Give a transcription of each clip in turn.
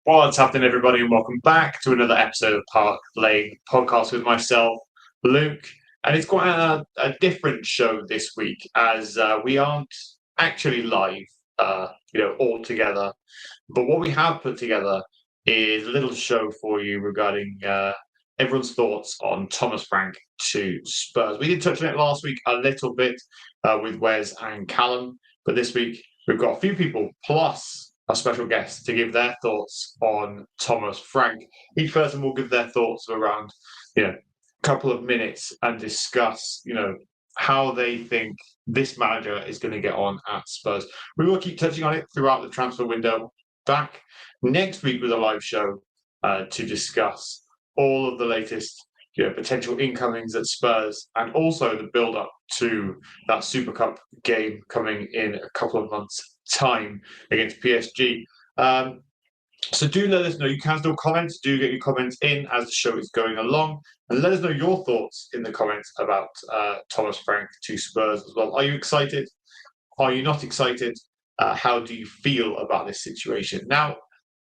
What's happening, everybody, and welcome back to another episode of Park Lane Podcast with myself, Luke. And it's quite a different show this week, as we aren't actually live, all together. But what we have put together is a little show for you regarding everyone's thoughts on Thomas Frank to Spurs. We did touch on it last week a little bit with Wes and Kallum, but this week we've got a few people plus a special guest to give their thoughts on Thomas Frank. Each person will give their thoughts of around, a couple of minutes and discuss, how they think this manager is going to get on at Spurs. We will keep touching on it throughout the transfer window. Back next week with a live show to discuss all of the latest potential incomings at Spurs and also the build-up to that Super Cup game coming in a couple of months' time against PSG. So do let us know. You can still comment. Do get your comments in as the show is going along. And let us know your thoughts in the comments about Thomas Frank to Spurs as well. Are you excited? Are you not excited? How do you feel about this situation? Now,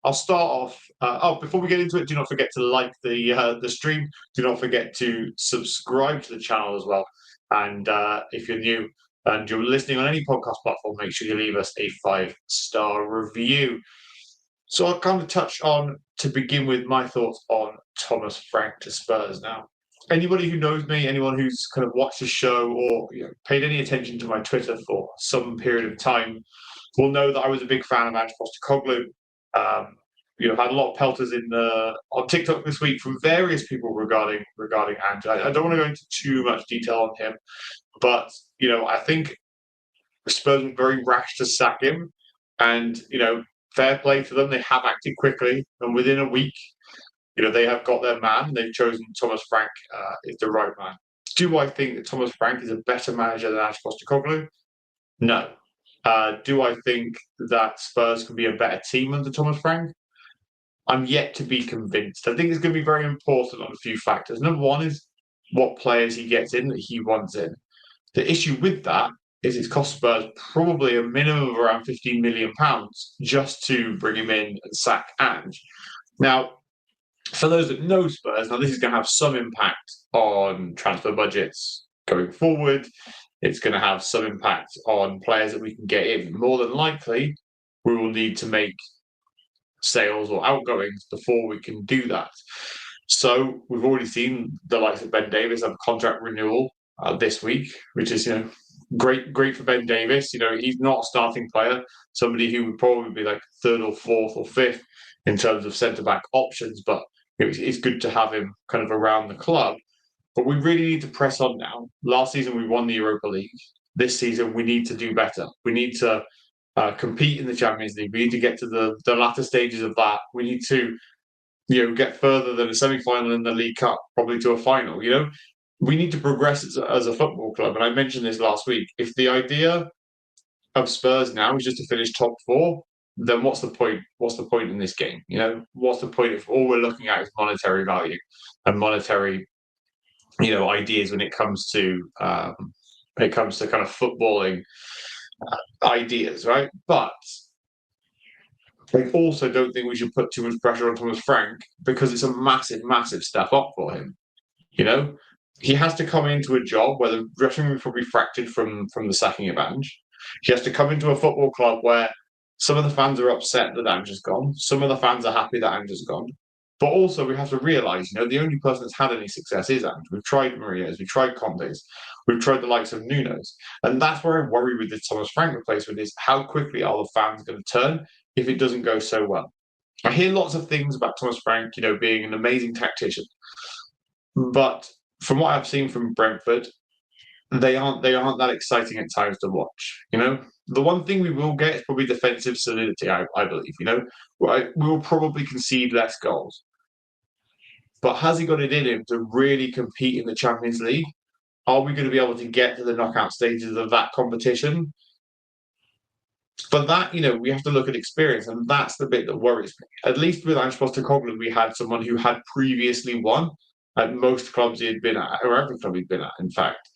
I'll start off. Before we get into it, do not forget to like the stream. Do not forget to subscribe to the channel as well. And if you're new and you're listening on any podcast platform, make sure you leave us a 5-star review. So I'll kind of touch on, to begin with, my thoughts on Thomas Frank to Spurs. Now, anybody who knows me, anyone who's kind of watched the show or paid any attention to my Twitter for some period of time will know that I was a big fan of Ange Postecoglou. Had a lot of pelters on TikTok this week from various people regarding Ange. I don't want to go into too much detail on him, but I think Spurs were very rash to sack him, and fair play to them. They have acted quickly, and within a week, they have got their man. They've chosen Thomas Frank is the right man. Do I think that Thomas Frank is a better manager than Ange Postecoglou? No. Do I think that Spurs can be a better team under Thomas Frank? I'm yet to be convinced. I think it's going to be very important on a few factors. Number one is what players he gets in that he wants in. The issue with that is it's cost Spurs probably a minimum of around £15 million just to bring him in and sack Ange. Now, for those that know Spurs, now this is going to have some impact on transfer budgets going forward. It's going to have some impact on players that we can get in. More than likely, we will need to make sales or outgoings before we can do that. So we've already seen the likes of Ben Davies have a contract renewal this week, which is great for Ben Davies. He's not a starting player, somebody who would probably be like third or fourth or fifth in terms of centre-back options, but it's good to have him kind of around the club. But we really need to press on now. Last season, we won the Europa League. This season, we need to do better. We need to compete in the Champions League. We need to get to the latter stages of that. We need to, get further than a semi-final in the League Cup, probably to a final. We need to progress as a football club. And I mentioned this last week. If the idea of Spurs now is just to finish top four, then what's the point? What's the point in this game? What's the point if all we're looking at is monetary value and monetary, ideas when it comes to kind of footballing ideas, right? But I also don't think we should put too much pressure on Thomas Frank because it's a massive, massive step up for him. He has to come into a job where the dressing room is probably fractured from the sacking of Ange. He has to come into a football club where some of the fans are upset that Ange has gone. Some of the fans are happy that Ange has gone. But also we have to realise, the only person that's had any success is Ange. We've tried Maria's, we've tried Conte's, we've tried the likes of Nuno's. And that's where I worry with this Thomas Frank replacement is how quickly are the fans going to turn if it doesn't go so well. I hear lots of things about Thomas Frank, being an amazing tactician. But from what I've seen from Brentford, they aren't that exciting at times to watch. The one thing we will get is probably defensive solidity, I believe. We will probably concede less goals. But has he got it in him to really compete in the Champions League? Are we going to be able to get to the knockout stages of that competition? But that, we have to look at experience, and that's the bit that worries me. At least with Ange Postecoglou, we had someone who had previously won at most clubs he had been at, or every club he'd been at, in fact.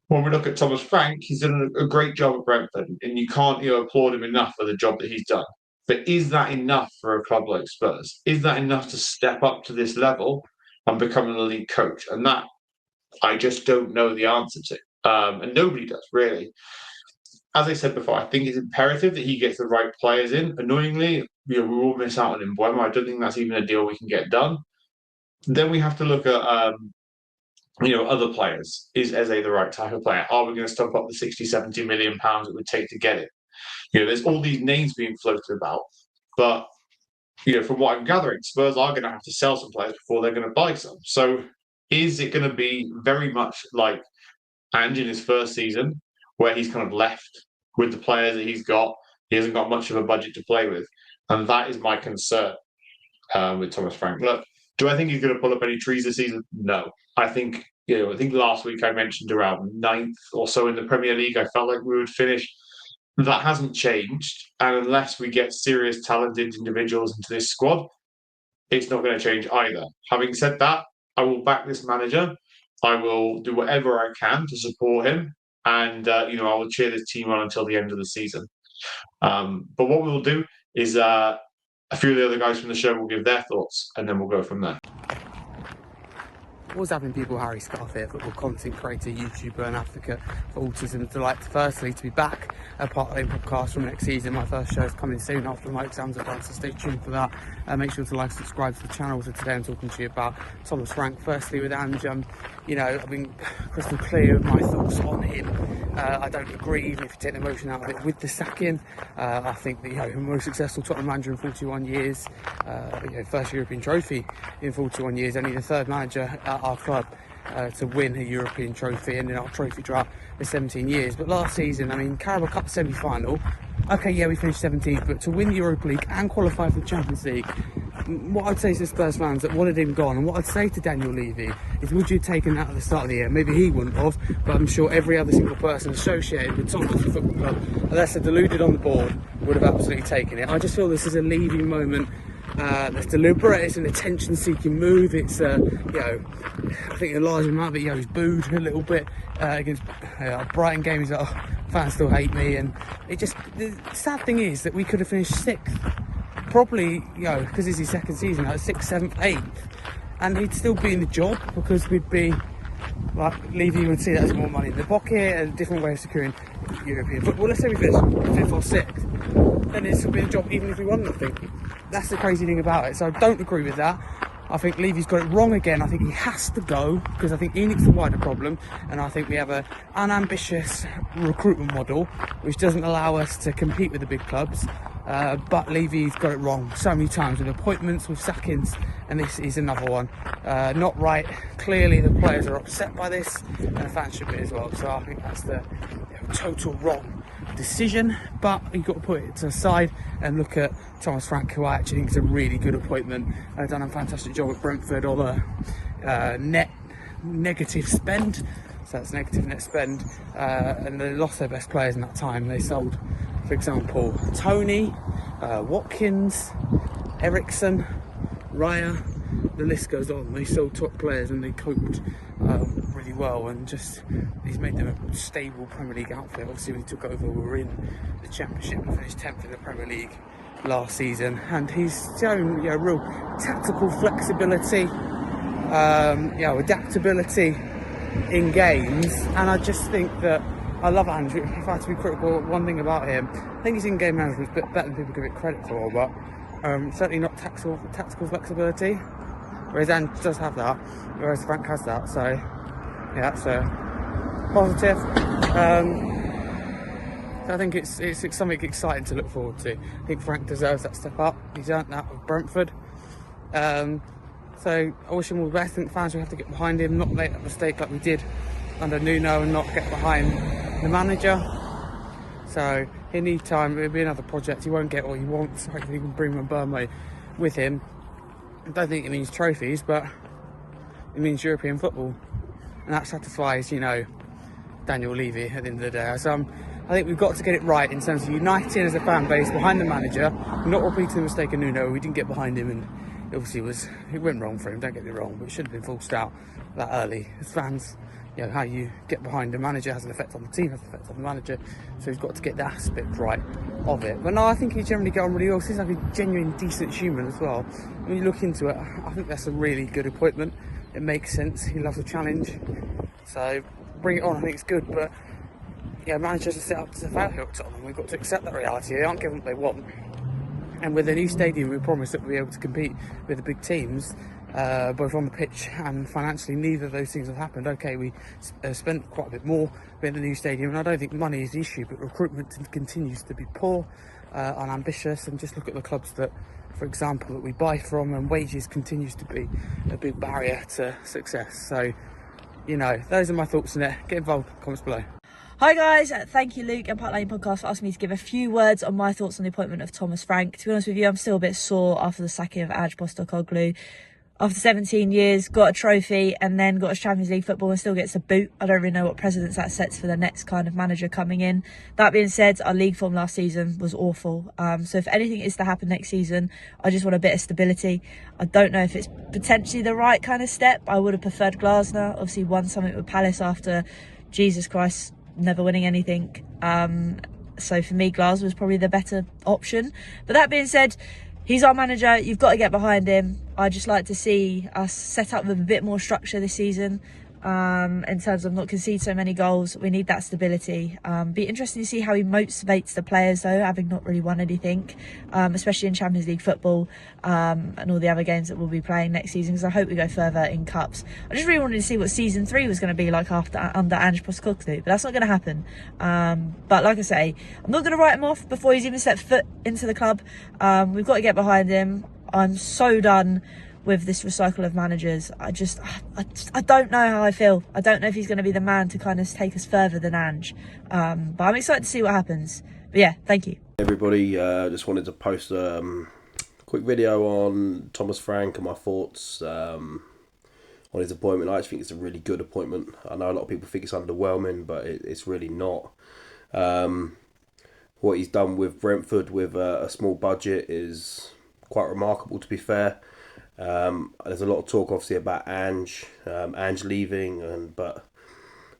When we look at Thomas Frank, he's done a great job at Brentford, and you can't applaud him enough for the job that he's done. But is that enough for a club like Spurs? Is that enough to step up to this level and become an elite coach? And that I just don't know the answer to. And nobody does, really. As I said before, I think it's imperative that he gets the right players in. Annoyingly, we will miss out on Mbeumo. I don't think that's even a deal we can get done. Then we have to look at other players. Is Eze the right type of player? Are we going to stump up the 60, 70 million pounds it would take to get it? There's all these names being floated about, but from what I'm gathering, Spurs are going to have to sell some players before they're going to buy some. So is it going to be very much like Ange in his first season, where he's kind of left with the players that he's got? He hasn't got much of a budget to play with. And that is my concern with Thomas Frank. Look, do I think he's going to pull up any trees this season? No. I think last week I mentioned around 9th or so in the Premier League, I felt like we would finish. That hasn't changed. And unless we get serious, talented individuals into this squad, it's not going to change either. Having said that, I will back this manager. I will do whatever I can to support him. And, I will cheer this team on until the end of the season. But what we will do is a few of the other guys from the show will give their thoughts, and then we'll go from there. What's happening, people? Harry Scarf here, football content creator, YouTuber and advocate for autism. Delighted firstly to be back at part of the podcast from next season. My first show is coming soon after my exams are done, so stay tuned for that. Make sure to like and subscribe to the channel. So today I'm talking to you about Thomas Frank. Firstly with Ange, I've been crystal clear of my thoughts on him. I don't agree, even if you take the emotion out of it, with the sacking. I think the most successful Tottenham manager in 41 years, first European trophy in 41 years, only the third manager at our club to win a European trophy, and in our trophy drought for 17 years. But last season, Carabao Cup semi-final, okay, yeah, we finished 17th, but to win the Europa League and qualify for the Champions League, what I'd say to the Spurs fans that wanted him gone, and what I'd say to Daniel Levy, is would you have taken that at the start of the year? Maybe he wouldn't have, but I'm sure every other single person associated with Tottenham Football Club, unless they're deluded on the board, would have absolutely taken it. I just feel this is a Levy moment that's deliberate. It's an attention-seeking move. It's I think a large amount of it, he's booed a little bit against Brighton game. He's like, fans still hate me, and the sad thing is that we could have finished 6th, probably, because it's his second season, 6th, 7th, 8th, and he'd still be in the job, because we'd be like, Levy would see that as more money in the pocket, a different way of securing European football. Let's say we finish 5th or 6th, then it'd still be a job even if we won nothing. That's the crazy thing about it. So I don't agree with that. I think Levy's got it wrong again. I think he has to go, because I think he needs the wider problem, and I think we have an unambitious recruitment model which doesn't allow us to compete with the big clubs. But Levy's got it wrong so many times with appointments, with sackings, and this is another one. Not right. Clearly the players are upset by this, and the fans should be as well. So I think that's the total wrong decision, but you've got to put it to the side and look at Thomas Frank, who I actually think is a really good appointment. Done a fantastic job at Brentford on a net negative spend, so that's negative net spend, and they lost their best players in that time. They sold, for example, Tony, Watkins, Ericsson, Raya, the list goes on. They sold top players and they coped really well, and he's made them a stable Premier League outfit. Obviously when he took over, we were in the Championship and finished 10th in the Premier League last season, and he's shown real tactical flexibility, adaptability in games. And I just think that I love Andrew. If I had to be critical, one thing about him, I think his in-game management is a bit better than people give it credit for, but certainly not tactical flexibility, whereas Ange does have that, whereas Frank has that. So yeah, that's a positive. So I think it's something exciting to look forward to. I think Frank deserves that step up. He's earned that with Brentford. So I wish him all the best. I think fans will have to get behind him, not make that mistake like we did under Nuno, and not get behind the manager. So he'll need time. It'll be another project. He won't get what he wants. Hopefully he can bring Mbeumo with him. I don't think it means trophies, but it means European football, and that satisfies, Daniel Levy at the end of the day. So I think we've got to get it right in terms of uniting as a fan base behind the manager, not repeating the mistake of Nuno. We didn't get behind him, and obviously it went wrong for him, don't get me wrong, but it should have been forced out that early. As fans, how you get behind a manager has an effect on the team, has an effect on the manager. So he's got to get that aspect right of it. But no, I think he generally get on really well. Seems like a genuine, decent human as well. When you look into it, I think that's a really good appointment. It makes sense. He loves a challenge. So bring it on. I think it's good. But managers are set up to fail here at Tottenham. We've got to accept that reality. They aren't given what they want. And with a new stadium, we promise that we'll be able to compete with the big teams, both on the pitch and financially. Neither of those things have happened. Okay, we spent quite a bit more with the new stadium, and I don't think money is the issue, but recruitment continues to be poor, unambitious, and just look at the clubs that, for example, that we buy from, and wages continues to be a big barrier to success. So, those are my thoughts on it. Get involved, comments below. Hi guys, thank you Luke and Park Lane Podcast for asking me to give a few words on my thoughts on the appointment of Thomas Frank. To be honest with you, I'm still a bit sore after the sacking of Ange Postecoglou. After 17 years, got a trophy and then got a Champions League football and still gets a boot. I don't really know what precedence that sets for the next kind of manager coming in. That being said, our league form last season was awful. So if anything is to happen next season, I just want a bit of stability. I don't know if it's potentially the right kind of step. I would have preferred Glasner. Obviously won something with Palace after, Jesus Christ, never winning anything. So for me, Glasner was probably the better option. But that being said, he's our manager. You've got to get behind him. I'd just like to see us set up with a bit more structure this season, in terms of not concede so many goals. We need that stability. Be interesting to see how he motivates the players though, having not really won anything, especially in Champions League football, and all the other games that we'll be playing next season, because I hope we go further in cups. I just really wanted to see what season 3 was going to be like under Ange Postecoglou, but that's not going to happen. But like I say, I'm not going to write him off before he's even set foot into the club. We've got to get behind him. I'm so done with this recycle of managers. I don't know how I feel. I don't know if he's going to be the man to kind of take us further than Ange. But I'm excited to see what happens. But yeah, thank you. Everybody, just wanted to post a quick video on Thomas Frank and my thoughts on his appointment. I actually think it's a really good appointment. I know a lot of people think it's underwhelming, but it's really not. What he's done with Brentford with a small budget is quite remarkable, to be fair. There's a lot of talk obviously about Ange leaving, but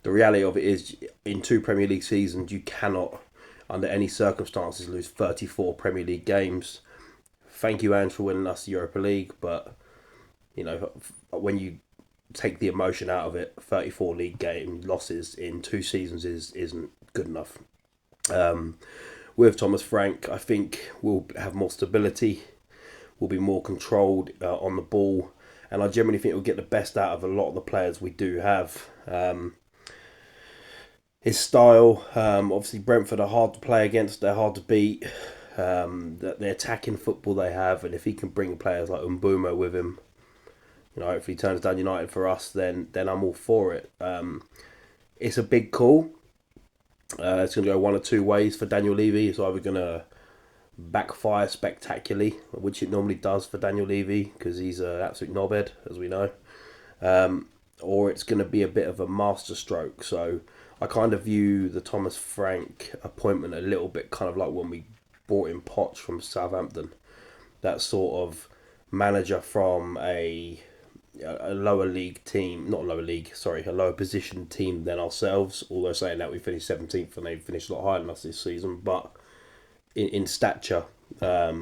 the reality of it is, in 2 Premier League seasons, you cannot under any circumstances lose 34 Premier League games. Thank you, Ange, for winning us the Europa League, but when you take the emotion out of it, 34 league game losses in 2 seasons isn't good enough. With Thomas Frank, I think we'll have more stability. Will be more controlled on the ball, and I generally think we'll get the best out of a lot of the players we do have. His style, obviously Brentford are hard to play against, they're hard to beat. The attacking football they have, and if he can bring players like Mbeumo with him, hopefully he turns down United for us, then I'm all for it. It's a big call. It's going to go one or two ways for Daniel Levy. It's either going to backfire spectacularly, which it normally does for Daniel Levy, because he's an absolute knobhead, as we know, or it's going to be a bit of a masterstroke. So I kind of view the Thomas Frank appointment a little bit kind of like when we brought in Poch from Southampton, that sort of manager from a lower league team, a lower position team than ourselves, although saying that we finished 17th and they finished a lot higher than us this season, but in stature, a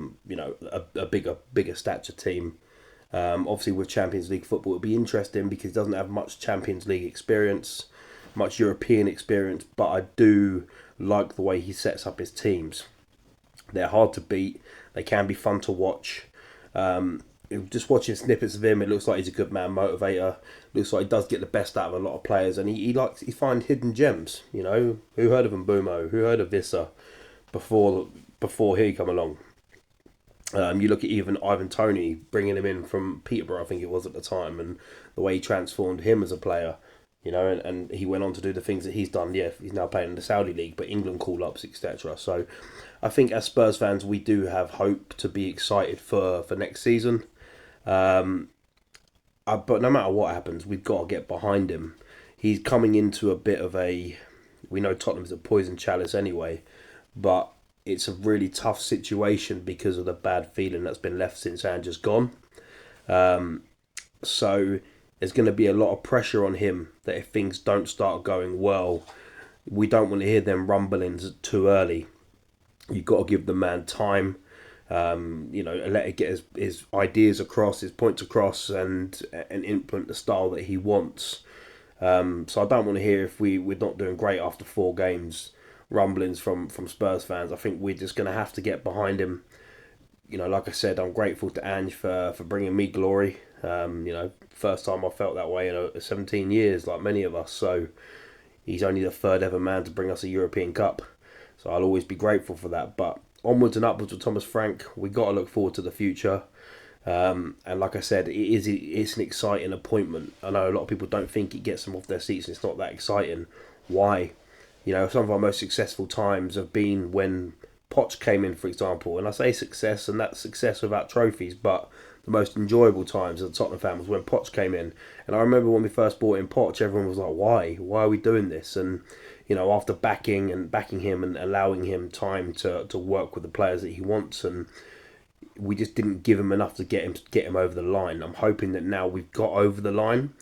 bigger stature team. Obviously with Champions League football, it'll be interesting because he doesn't have much Champions League experience, much European experience, but I do like the way he sets up his teams. They're hard to beat, they can be fun to watch. Just watching snippets of him, it looks like he's a good man motivator. Looks like he does get the best out of a lot of players, and he finds hidden gems. Who heard of Mbeumo? Who heard of Visser before he come along? You look at even Ivan Toney, bringing him in from Peterborough, I think it was at the time, and the way he transformed him as a player. And he went on to do the things that he's done. Yeah, he's now playing in the Saudi League, but England call-ups, etc. So I think as Spurs fans, we do have hope to be excited for next season. But no matter what happens, we've got to get behind him. He's coming into a bit of we know Tottenham's a poison chalice anyway, but it's a really tough situation because of the bad feeling that's been left since Ange has gone. So there's going to be a lot of pressure on him that if things don't start going well, we don't want to hear them rumblings too early. You've got to give the man time, let it get his ideas across, his points across, and implement the style that he wants. So I don't want to hear if we're not doing great after 4 games, rumblings from Spurs fans. I think we're just going to have to get behind him. Like I said, I'm grateful to Ange for bringing me glory. First time I felt that way in 17 years, like many of us. So he's only the 3rd ever man to bring us a European Cup. So I'll always be grateful for that. But onwards and upwards with Thomas Frank, we got to look forward to the future. And like I said, it's an exciting appointment. I know a lot of people don't think it gets them off their seats and it's not that exciting. Why? Some of our most successful times have been when Poch came in, for example. And I say success, and that's success without trophies, but the most enjoyable times as a Tottenham fan was when Poch came in. And I remember when we first bought in Poch, everyone was like, why? Why are we doing this? And, after backing him and allowing him time to work with the players that he wants, and we just didn't give him enough to get him over the line. I'm hoping that now we've got over the line,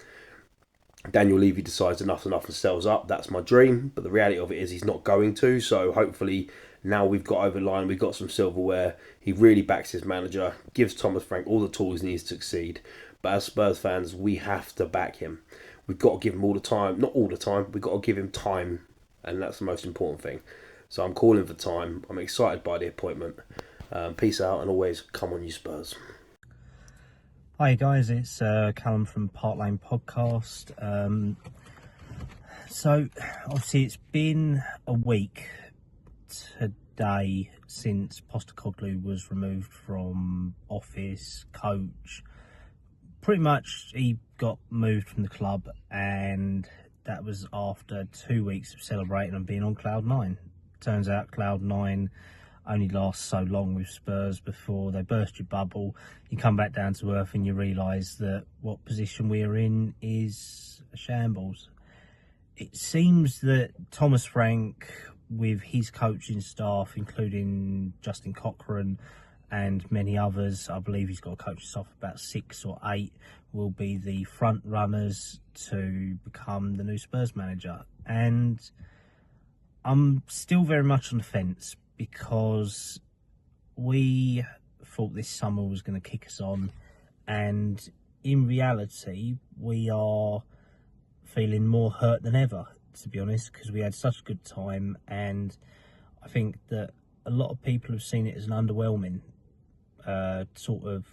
Daniel Levy decides enough's enough and sells up. That's my dream, but the reality of it is he's not going to. So hopefully now we've got over the line, we've got some silverware. He really backs his manager, gives Thomas Frank all the tools he needs to succeed. But as Spurs fans, we have to back him. We've got to give him all the time. Not all the time, we've got to give him time, and that's the most important thing. So I'm calling for time. I'm excited by the appointment. Peace out, and always come on, you Spurs. Hi guys, it's Kallum from Park Lane Podcast. So obviously it's been a week today since Postecoglou was removed from office, coach. Pretty much he got moved from the club, and that was after 2 weeks of celebrating and being on cloud 9. Turns out cloud 9 only lasts so long with Spurs before they burst your bubble. You come back down to earth and you realise that what position we are in is a shambles. It seems that Thomas Frank, with his coaching staff, including Justin Cochrane and many others, I believe he's got a coaching staff of about 6 or 8, will be the front runners to become the new Spurs manager. And I'm still very much on the fence, because we thought this summer was going to kick us on, and in reality we are feeling more hurt than ever, to be honest, because we had such a good time, and I think that a lot of people have seen it as an underwhelming sort of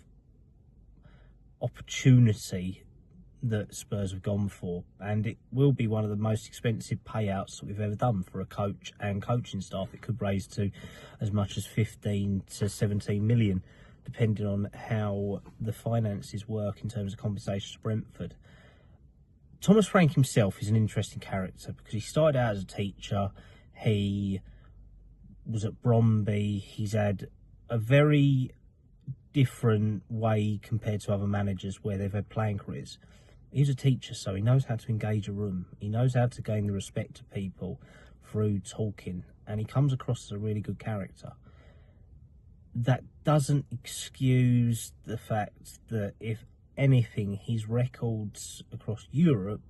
opportunity that Spurs have gone for, and it will be one of the most expensive payouts that we've ever done for a coach and coaching staff. It could raise to as much as 15 to 17 million, depending on how the finances work in terms of compensation to Brentford. Thomas Frank himself is an interesting character, because he started out as a teacher, he was at Bromby, he's had a very different way compared to other managers where they've had playing careers. He's a teacher, so he knows how to engage a room. He knows how to gain the respect of people through talking, and he comes across as a really good character. That doesn't excuse the fact that, if anything, his records across Europe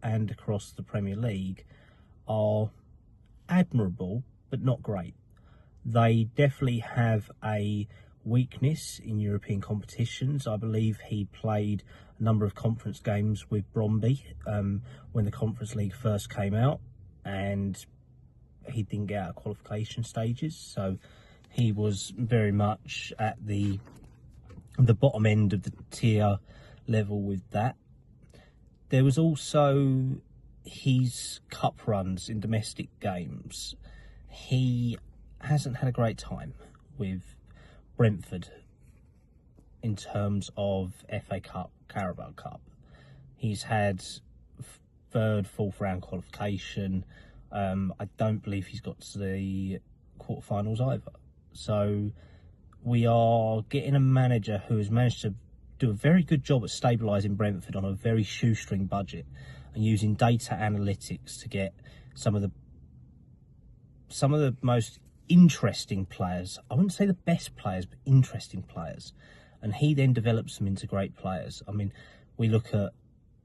and across the Premier League are admirable, but not great. They definitely have a weakness in European competitions. I believe he played a number of conference games with Bromby when the Conference League first came out, and he didn't get out of qualification stages, so he was very much at the bottom end of the tier level with that. There was also his cup runs in domestic games. He hasn't had a great time with Brentford in terms of FA Cup, Carabao Cup. He's had 3rd, 4th round qualification. I don't believe he's got to the quarterfinals either. So we are getting a manager who has managed to do a very good job at stabilising Brentford on a very shoestring budget, and using data analytics to get some of the most interesting players. I wouldn't say the best players, but interesting players. And he then develops them into great players. I mean, we look at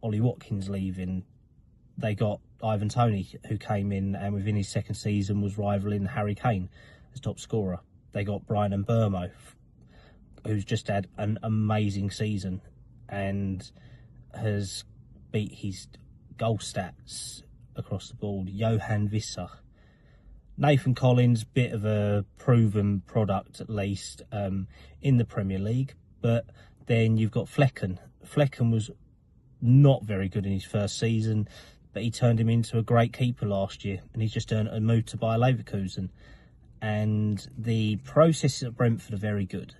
Ollie Watkins leaving, they got Ivan Toney, who came in and within his second season was rivaling Harry Kane as top scorer. They got Brian Mbermo, who's just had an amazing season and has beat his goal stats across the board. Johan Visser. Nathan Collins, bit of a proven product at least in the Premier League. But then you've got Flecken. Flecken was not very good in his first season, but he turned him into a great keeper last year, and he's just earned a move to Bayer Leverkusen. And the processes at Brentford are very good.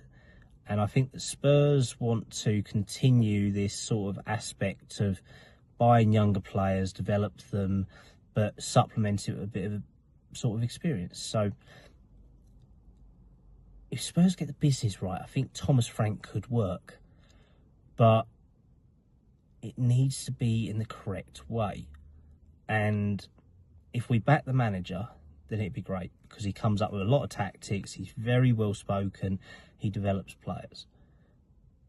And I think the Spurs want to continue this sort of aspect of buying younger players, develop them, but supplement it with a bit of a sort of experience. So if Spurs get the business right, I think Thomas Frank could work. But it needs to be in the correct way. And if we back the manager, then it'd be great, because he comes up with a lot of tactics, he's very well spoken, he develops players.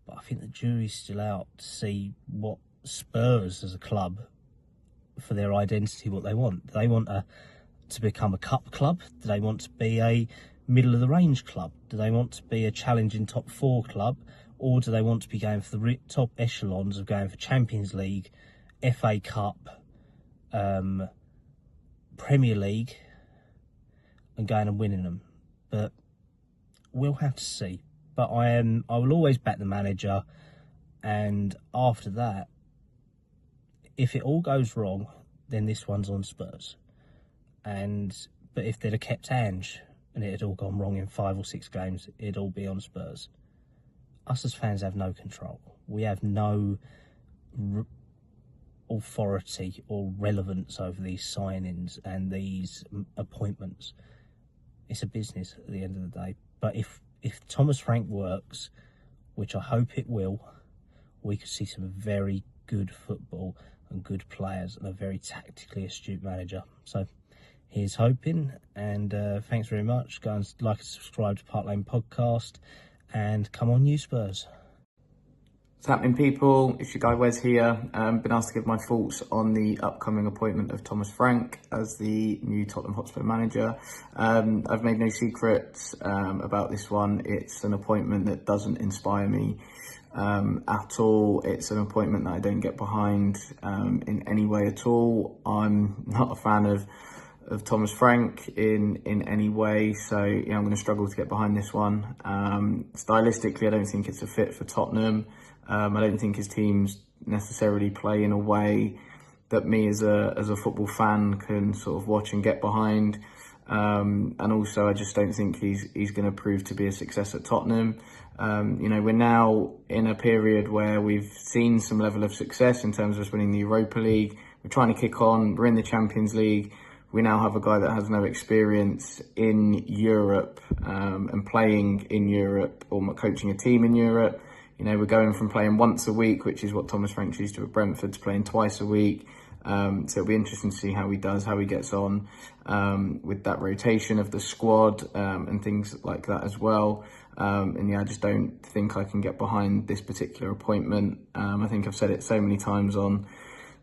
But I think the jury's still out to see what Spurs as a club, for their identity, what they want. Do they want to become a cup club? Do they want to be a middle of the range club? Do they want to be a challenging top four club? Or do they want to be going for the top echelons of going for Champions League, FA Cup, Premier League, and going and winning them? But we'll have to see. But I will always back the manager, and after that, if it all goes wrong, then this one's on Spurs. But if they'd have kept Ange and it had all gone wrong in 5 or 6 games, it'd all be on Spurs. Us as fans have no control. We have no authority or relevance over these signings and these appointments. It's a business at the end of the day. But if Thomas Frank works, which I hope it will, we could see some very good football and good players and a very tactically astute manager. So here's hoping, and thanks very much. Go and like and subscribe to Park Lane Podcast, and come on, you Spurs. What's happening, people? It's your guy Wes here. Been asked to give my thoughts on the upcoming appointment of Thomas Frank as the new Tottenham Hotspur manager. I've made no secrets about this one. It's an appointment that doesn't inspire me at all. It's an appointment that I don't get behind in any way at all. I'm not a fan of Thomas Frank in any way, so yeah, I'm going to struggle to get behind this one. Stylistically, I don't think it's a fit for Tottenham. I don't think his teams necessarily play in a way that me as a football fan can sort of watch and get behind. And also, I just don't think he's going to prove to be a success at Tottenham. We're now in a period where we've seen some level of success in terms of us winning the Europa League. We're trying to kick on. We're in the Champions League. We now have a guy that has no experience in Europe and playing in Europe or coaching a team in Europe. We're going from playing once a week, which is what Thomas Frank used to at Brentford, to playing twice a week. So it'll be interesting to see how he does, how he gets on with that rotation of the squad and things like that as well. I just don't think I can get behind this particular appointment. I think I've said it so many times on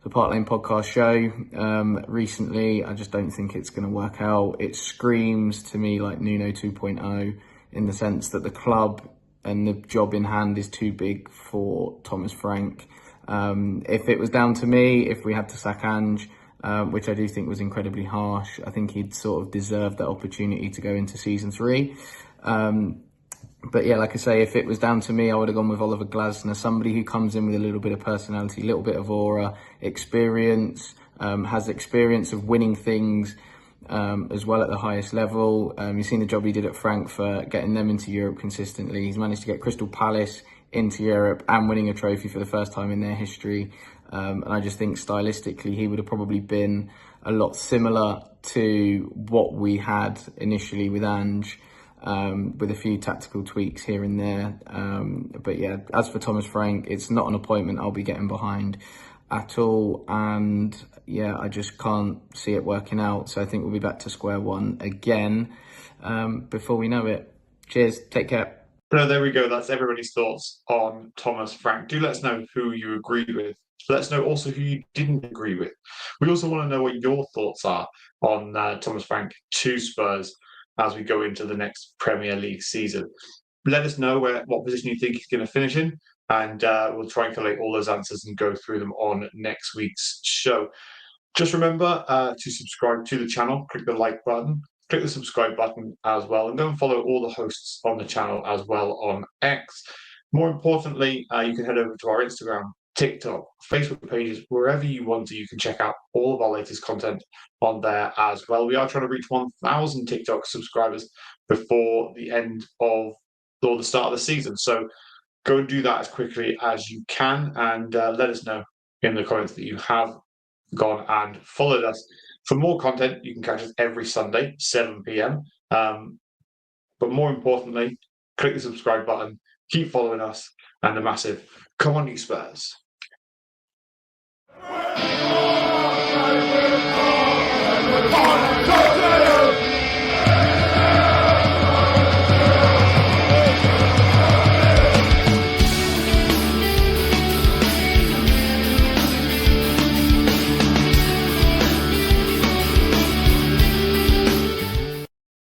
the Park Lane Podcast show recently. I just don't think it's going to work out. It screams to me like Nuno 2.0 in the sense that the club and the job in hand is too big for Thomas Frank. If it was down to me, if we had to sack Ange, which I do think was incredibly harsh, I think he'd sort of deserved that opportunity to go into season 3. But yeah, like I say, if it was down to me, I would have gone with Oliver Glasner, somebody who comes in with a little bit of personality, a little bit of aura, experience, has experience of winning things as well at the highest level. You've seen the job he did at Frankfurt, getting them into Europe consistently. He's managed to get Crystal Palace into Europe and winning a trophy for the first time in their history. And I just think stylistically, he would have probably been a lot similar to what we had initially with Ange. With a few tactical tweaks here and there. But yeah, as for Thomas Frank, it's not an appointment I'll be getting behind at all. And yeah, I just can't see it working out. So I think we'll be back to square one again before we know it. Cheers. Take care. So there we go. That's everybody's thoughts on Thomas Frank. Do let us know who you agree with Let us know also who you didn't agree with. We also want to know what your thoughts are on Thomas Frank to Spurs as we go into the next Premier League season. Let us know what position you think he's going to finish in, and we'll try and collate all those answers and go through them on next week's show. Just remember to subscribe to the channel, click the like button, click the subscribe button as well, and go and follow all the hosts on the channel as well on X. More importantly, you can head over to our Instagram, TikTok, Facebook pages, wherever you want to. You can check out all of our latest content on there as well. We are trying to reach 1,000 TikTok subscribers before the end of or the start of the season. So go and do that as quickly as you can, and let us know in the comments that you have gone and followed us. For more content, you can catch us every Sunday, 7 p.m. But more importantly, click the subscribe button, keep following us, and a massive come on, you Spurs. Tottenham